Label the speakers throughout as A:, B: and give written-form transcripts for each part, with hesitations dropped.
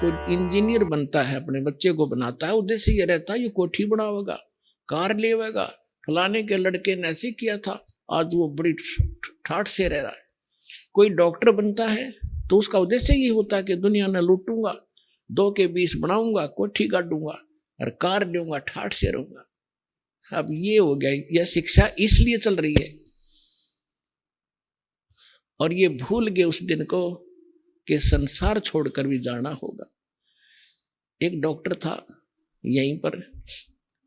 A: कोई इंजीनियर बनता है, अपने बच्चे को बनाता है, उद्देश्य ये रहता है ये कोठी बनावेगा, कार लेवेगा, फलाने के लड़के ने ऐसे किया था, आज वो बड़ी ठाठ से रह रहा है। कोई डॉक्टर बनता है तो उसका उद्देश्य ये होता है कि दुनिया में लूटूंगा, 2 के 20 बनाऊंगा, कोठी काटूंगा और कार लूंगा, ठाठ से रहूंगा। अब ये हो गया, यह शिक्षा इसलिए चल रही है। और ये भूल गए उस दिन को कि संसार छोड़कर भी जाना होगा। एक डॉक्टर था यहीं पर,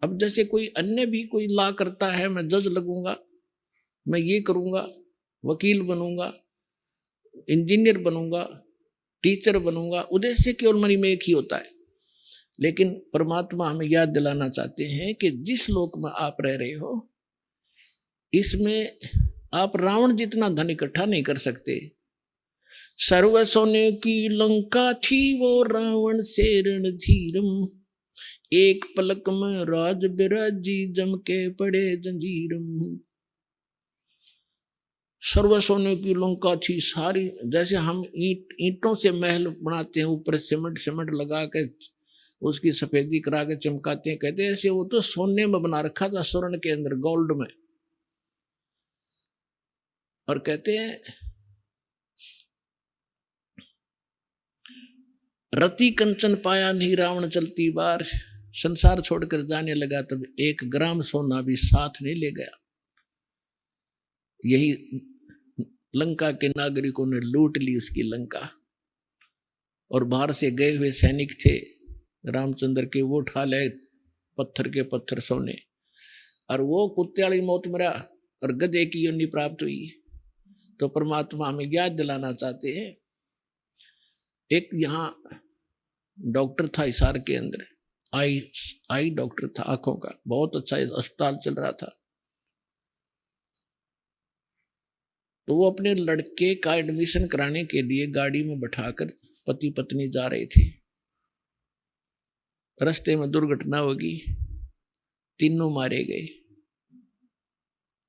A: अब जैसे कोई अन्य भी कोई ला करता है, मैं जज लगूंगा, मैं ये करूंगा, वकील बनूंगा, इंजीनियर बनूंगा, टीचर बनूंगा, उद्देश्य केवल मन में एक ही होता है। लेकिन परमात्मा हमें याद दिलाना चाहते हैं कि जिस लोक में आप रह रहे हो, इसमें आप रावण जितना धन इकट्ठा नहीं कर सकते। सर्व सोने की लंका थी वो रावण से रणधीरम, एक पलक में राज बिराजी जम के पड़े जंजीरम। सर्व सोने की लंका थी सारी, जैसे हम ईंटों से महल बनाते हैं, ऊपर सीमेंट लगा के उसकी सफेदी करा के चमकाते हैं, कहते हैं ऐसे वो तो सोने में बना रखा था, स्वर्ण के अंदर, गोल्ड में। और कहते हैं रति कंचन पाया नहीं रावण चलती बार, संसार छोड़कर जाने लगा तब 1 ग्राम सोना भी साथ नहीं ले गया। यही लंका के नागरिकों ने लूट ली उसकी लंका। और बाहर से गए हुए सैनिक थे रामचंद्र के, वो उठा ले पत्थर के पत्थर सोने, और वो कुत्ते वाली मौत मरा और गधे की योनि प्राप्त हुई। तो परमात्मा हमें याद दिलाना चाहते हैं, एक यहाँ डॉक्टर था हिसार के अंदर, आई डॉक्टर था आंखों का, बहुत अच्छा अस्पताल चल रहा था। तो वो अपने लड़के का एडमिशन कराने के लिए गाड़ी में बैठाकर पति पत्नी जा रहे थे। रास्ते में दुर्घटना होगी, तीनों मारे गए।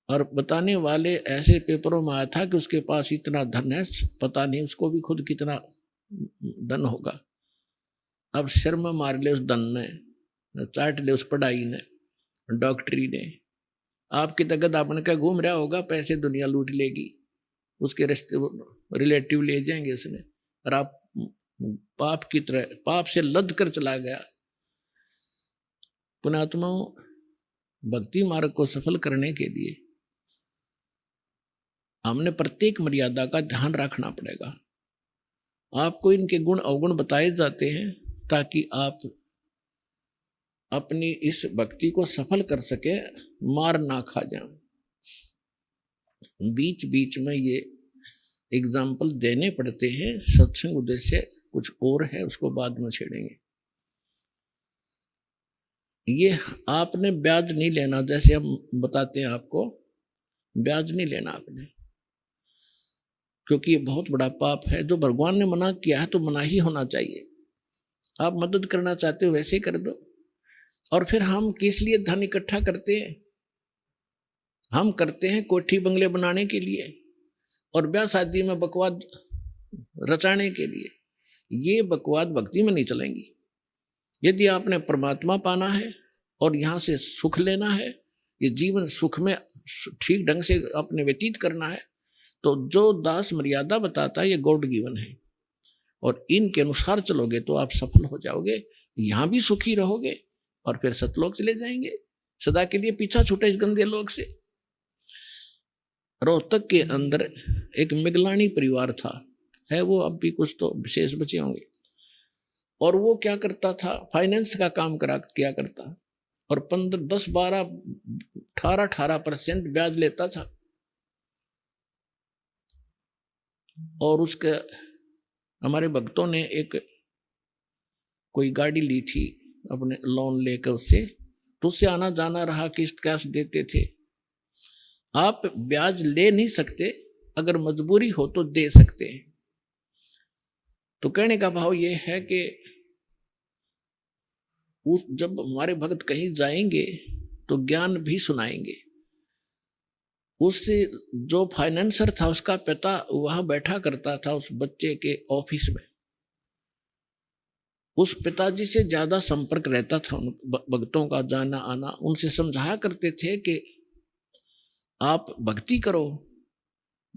A: और बताने वाले ऐसे पेपरों में आया था कि उसके पास इतना धन है, पता नहीं उसको भी खुद कितना धन होगा। अब शर्म मार ले उस धन ने, चाट ले उस पढ़ाई ने, डॉक्टरी ने। आपकी तकत आपने क्या घूम रहा होगा, पैसे दुनिया लूट लेगी, उसके रिश्ते रिलेटिव ले जाएंगे उसने, और आप पाप की तरह पाप से लद कर चला गया। पुण्यात्माओं, भक्ति मार्ग को सफल करने के लिए हमने प्रत्येक मर्यादा का ध्यान रखना पड़ेगा। आपको इनके गुण अवगुण बताए जाते हैं ताकि आप अपनी इस भक्ति को सफल कर सके, मार ना खा जाए। बीच बीच में ये एग्जाम्पल देने पड़ते हैं, सत्संग उद्देश्य कुछ और है, उसको बाद में छेड़ेंगे। ये आपने ब्याज नहीं लेना, जैसे हम बताते हैं आपको, ब्याज नहीं लेना आपने, क्योंकि ये बहुत बड़ा पाप है। जो भगवान ने मना किया है तो मना ही होना चाहिए। आप मदद करना चाहते हो वैसे कर दो। और फिर हम किस लिए धन इकट्ठा करते हैं? हम करते हैं कोठी बंगले बनाने के लिए और ब्याह शादी में बकवाद रचाने के लिए। ये बकवाद भक्ति में नहीं चलेंगी। यदि आपने परमात्मा पाना है और यहाँ से सुख लेना है, ये जीवन सुख में ठीक ढंग से अपने व्यतीत करना है, तो जो दास मर्यादा बताता है ये गॉड गिवन है, और इनके अनुसार चलोगे तो आप सफल हो जाओगे, यहाँ भी सुखी रहोगे और फिर सतलोक चले जाएंगे, सदा के लिए पीछा छूटे इस गंदे लोक से। रोहतक के अंदर एक मिगलानी परिवार था, है वो अब भी कुछ तो विशेष बचे होंगे, और वो क्या करता था, फाइनेंस का काम किया करता, और 15, 10, 12, 18% ब्याज लेता था। और उसके हमारे भक्तों ने एक कोई गाड़ी ली थी अपने लोन लेकर उससे, तो उससे आना जाना रहा, किस्त कैश देते थे। आप ब्याज ले नहीं सकते, अगर मजबूरी हो तो दे सकते हैं। तो कहने का भाव ये है कि जब हमारे भक्त कहीं जाएंगे तो ज्ञान भी सुनाएंगे। उससे जो फाइनेंसर था उसका पिता वहां बैठा करता था उस बच्चे के ऑफिस में, उस पिताजी से ज्यादा संपर्क रहता था उन भक्तों का जाना आना। उनसे समझाया करते थे कि आप भक्ति करो,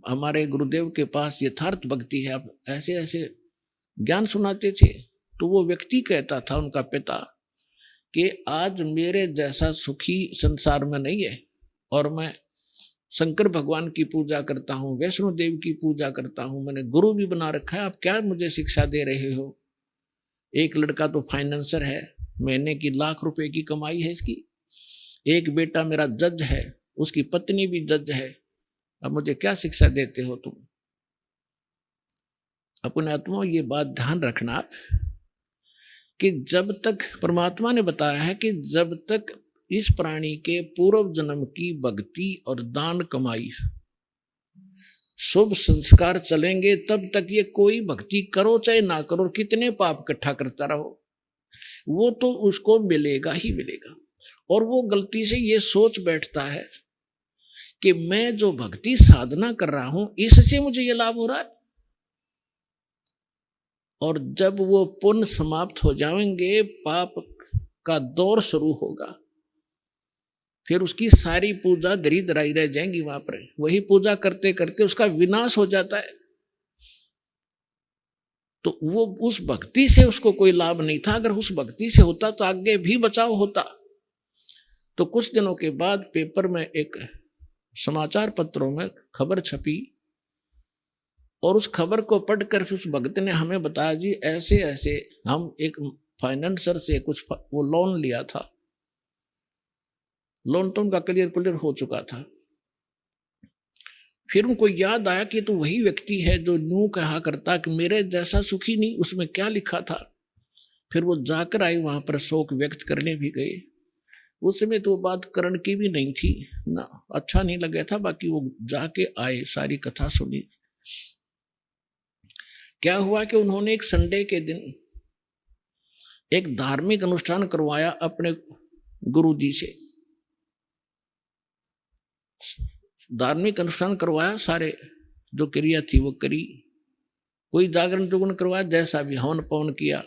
A: हमारे गुरुदेव के पास यथार्थ भक्ति है, आप ऐसे ऐसे ज्ञान सुनाते थे। तो वो व्यक्ति कहता था, उनका पिता, कि आज मेरे जैसा सुखी संसार में नहीं है, और मैं शंकर भगवान की पूजा करता हूँ, वैष्णो देवी की पूजा करता हूँ, मैंने गुरु भी बना रखा है, आप क्या मुझे शिक्षा दे रहे हो। एक लड़का तो फाइनेंसर है, महीने की लाख रुपए की कमाई है इसकी। एक बेटा मेरा जज है, उसकी पत्नी भी जज है, अब मुझे क्या शिक्षा देते हो तुम। अपने आत्मा ये बात ध्यान रखना आप, कि जब तक परमात्मा ने बताया है कि जब तक इस प्राणी के पूर्व जन्म की भक्ति और दान कमाई शुभ संस्कार चलेंगे, तब तक ये कोई भक्ति करो चाहे ना करो, कितने पाप इकट्ठा करता रहो, वो तो उसको मिलेगा ही मिलेगा। और वो गलती से ये सोच बैठता है कि मैं जो भक्ति साधना कर रहा हूं इससे मुझे ये लाभ हो रहा है। और जब वो पुण्य समाप्त हो जाएंगे, पाप का दौर शुरू होगा, फिर उसकी सारी पूजा दरी दराई रह जाएंगी वहां पर। वही पूजा करते करते उसका विनाश हो जाता है। तो वो उस भक्ति से उसको कोई लाभ नहीं था। अगर उस भक्ति से होता तो आगे भी बचाव होता। तो कुछ दिनों के बाद पेपर में, एक समाचार पत्रों में खबर छपी, और उस खबर को पढ़कर उस भक्त ने हमें बताया, जी ऐसे ऐसे हम एक फाइनेंसर से कुछ वो लोन लिया था, लोन तो उनका क्लियर हो चुका था। फिर उनको याद आया कि तो वही व्यक्ति है जो यूं कहा करता कि मेरे जैसा सुखी नहीं, उसमें क्या लिखा था। फिर वो जाकर आए, वहां पर शोक व्यक्त करने भी गए। उस समय तो बात करण की भी नहीं थी ना, अच्छा नहीं लगा था। बाकी वो जाके आए, सारी कथा सुनी। क्या हुआ कि उन्होंने एक संडे के दिन एक धार्मिक अनुष्ठान करवाया अपने गुरुजी से। धार्मिक अनुष्ठान करवाया, सारे जो क्रिया थी वो करी, कोई जागरण जुगरण करवाया, जैसा भी हवन पवन किया।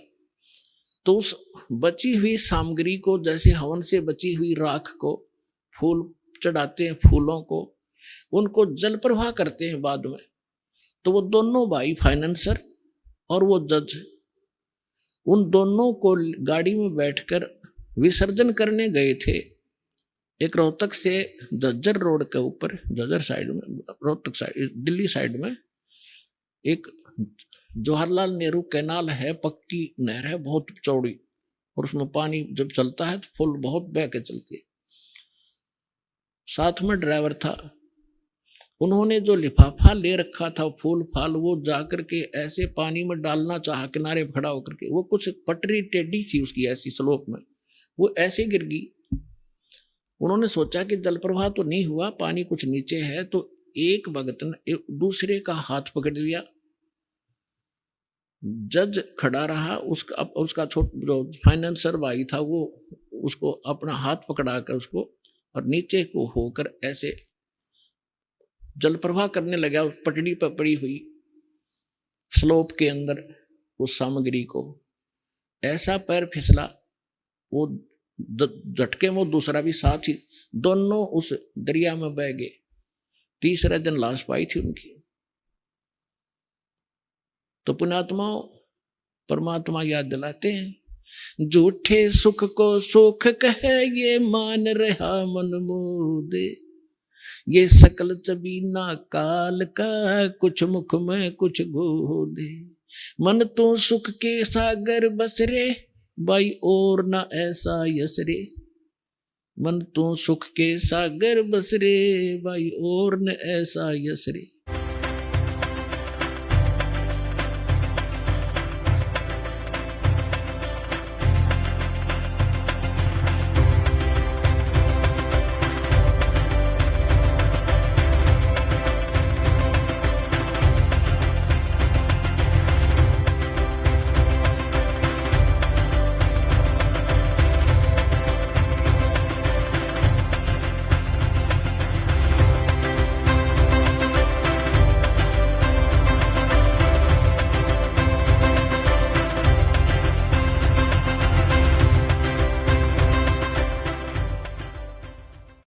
A: तो उस बची हुई सामग्री को, जैसे हवन से बची हुई राख को फूल चढ़ाते हैं, फूलों को उनको जल प्रवाह करते हैं बाद में। तो वो दोनों भाई फाइनेंसर और वो जज, उन दोनों को गाड़ी में बैठकर विसर्जन करने गए थे। एक रोहतक से झज्जर रोड के ऊपर, झज्जर साइड में, रोहतक साइड, दिल्ली साइड में एक जवाहरलाल नेहरू कैनाल है, पक्की नहर है, बहुत चौड़ी, और उसमें पानी जब चलता है तो फुल बहुत बह के चलती है। साथ में ड्राइवर था। उन्होंने जो लिफाफा ले रखा था फूल फाल, वो जाकर के ऐसे पानी में डालना चाहा, किनारे खड़ा होकर के। वो कुछ पटरी टेढ़ी थी उसकी, ऐसी स्लोप में, वो ऐसे गिर गई। उन्होंने सोचा कि जल प्रवाह तो नहीं हुआ, पानी कुछ नीचे है। तो एक भगत ने दूसरे का हाथ पकड़ लिया। जज खड़ा रहा, उसका जो फाइनेंसर भाई था वो उसको अपना हाथ पकड़ा कर उसको, और नीचे को होकर ऐसे जल प्रवाह करने लगा पटड़ी पर पड़ी हुई स्लोप के अंदर उस सामग्री को। ऐसा पैर फिसला, वो झटके में दूसरा भी साथ ही, दोनों उस दरिया में बह गए। तीसरे दिन लाश पाई थी उनकी। तो पुण्यात्माओं, परमात्मा याद दिलाते हैं, झूठे सुख को सुख कहे ये मान रहा मन मोदे, ये सकल चबीना काल का कुछ मुख में कुछ गोदे। मन तो सुख के सागर बस रे भाई और ना ऐसा यस रे। मन तो सुख के सागर बस रे भाई और न ऐसा यस रे।